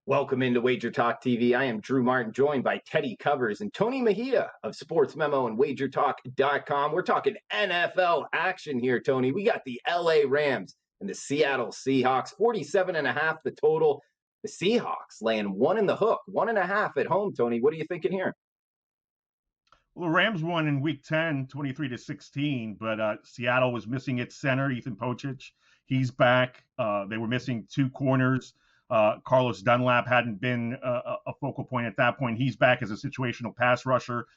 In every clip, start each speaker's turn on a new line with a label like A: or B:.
A: Welcome into WagerTalk TV. I am Drew Martin, joined by Teddy Covers and Tony Mejia of Sports Memo and WagerTalk.com. We're talking NFL action here, Tony. We got the LA Rams and the Seattle Seahawks, 47.5 the total. The Seahawks laying one in the hook, 1.5 at home, Tony. What are you thinking here?
B: Well, the Rams won in Week 10, 23-16, but Seattle was missing its center, Ethan Pocic. He's back. They were missing two corners. Carlos Dunlap hadn't been a focal point at that point. He's back as a situational pass rusher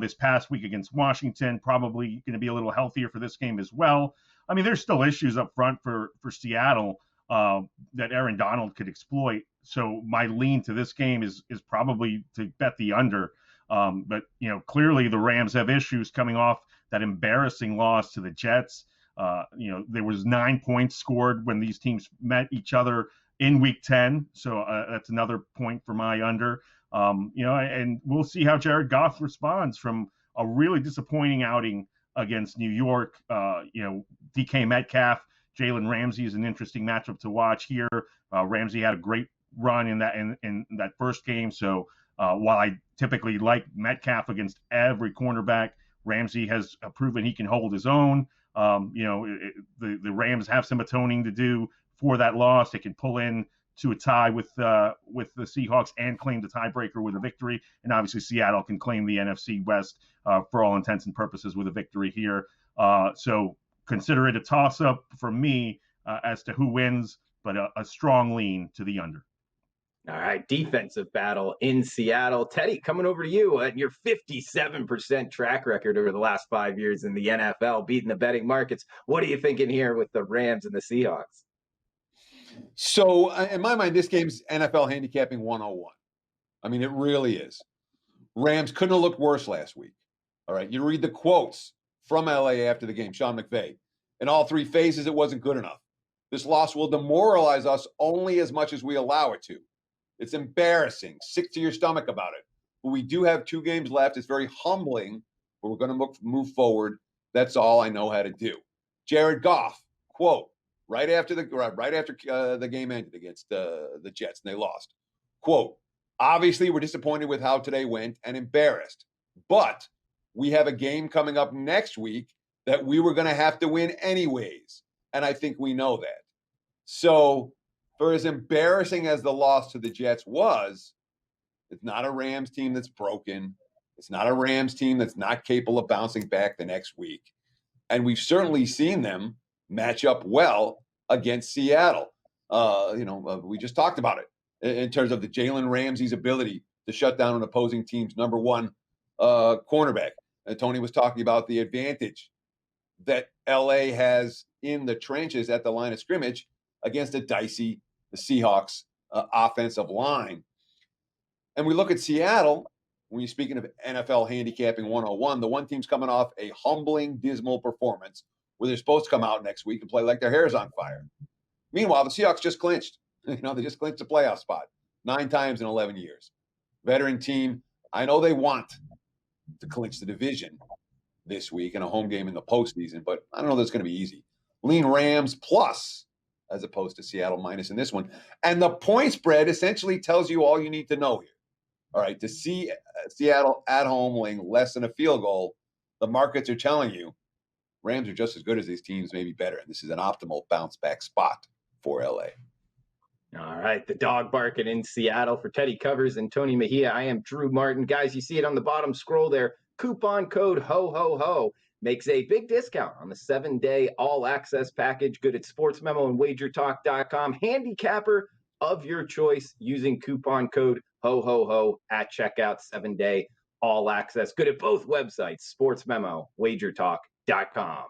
B: this past week against Washington, probably going to be a little healthier for this game as well. I mean, there's still issues up front for Seattle that Aaron Donald could exploit. So my lean to this game is probably to bet the under. But, clearly the Rams have issues coming off that embarrassing loss to the Jets. There was 9 points scored when these teams met each other in Week 10. So that's another point for my under. And we'll see how Jared Goff responds from a really disappointing outing against New York. DK Metcalf, Jalen Ramsey is an interesting matchup to watch here. Ramsey had a great run in that first game. So while I typically like Metcalf against every cornerback, Ramsey has proven he can hold his own. The Rams have some atoning to do for that loss. They can pull in to a tie with the Seahawks and claim the tiebreaker with a victory. And obviously Seattle can claim the NFC West for all intents and purposes with a victory here. So consider it a toss-up for me as to who wins, but a strong lean to the under.
A: All right, defensive battle in Seattle. Teddy, coming over to you at your 57% track record over the last 5 years in the NFL, beating the betting markets. What are you thinking here with the Rams and the Seahawks?
C: So in my mind, this game's NFL handicapping 101. I mean, it really is. Rams couldn't have looked worse last week. All right, you read the quotes from LA after the game, Sean McVay. In all three phases, it wasn't good enough. This loss will demoralize us only as much as we allow it to. It's embarrassing. Sick to your stomach about it. But we do have 2 games left. It's very humbling, but we're going to move forward. That's all I know how to do. Jared Goff, quote, right after the game ended against the Jets and they lost, quote, obviously we're disappointed with how today went and embarrassed, but we have a game coming up next week that we were going to have to win anyways. And I think we know that. So for as embarrassing as the loss to the Jets was, it's not a Rams team that's broken. It's not a Rams team that's not capable of bouncing back the next week. And we've certainly seen them match up well against Seattle. We just talked about it in terms of the Jalen Ramsey's ability to shut down an opposing team's number one cornerback. And Tony was talking about the advantage that LA has in the trenches at the line of scrimmage against the Seahawks offensive line. And we look at Seattle, when you're speaking of NFL handicapping 101, the one team's coming off a humbling, dismal performance where they're supposed to come out next week and play like their hair's on fire. Meanwhile, the Seahawks just clinched. They just clinched a playoff spot 9 times in 11 years. Veteran team. I know they want to clinch the division this week in a home game in the postseason, but I don't know that's going to be easy. Lean Rams plus as opposed to Seattle minus in this one. And the point spread essentially tells you all you need to know here. All right, to see Seattle at home laying less than a field goal, the markets are telling you Rams are just as good as these teams, maybe better. And this is an optimal bounce back spot for LA.
A: All right, the dog barking in Seattle for Teddy Covers and Tony Mejia. I am Drew Martin. Guys, you see it on the bottom scroll there. Coupon code HO makes a big discount on the 7-day all-access package. Good at Sports Memo and WagerTalk.com. Handicapper of your choice using coupon code HO at checkout. 7-day all-access. Good at both websites, Sports Memo, WagerTalk.com.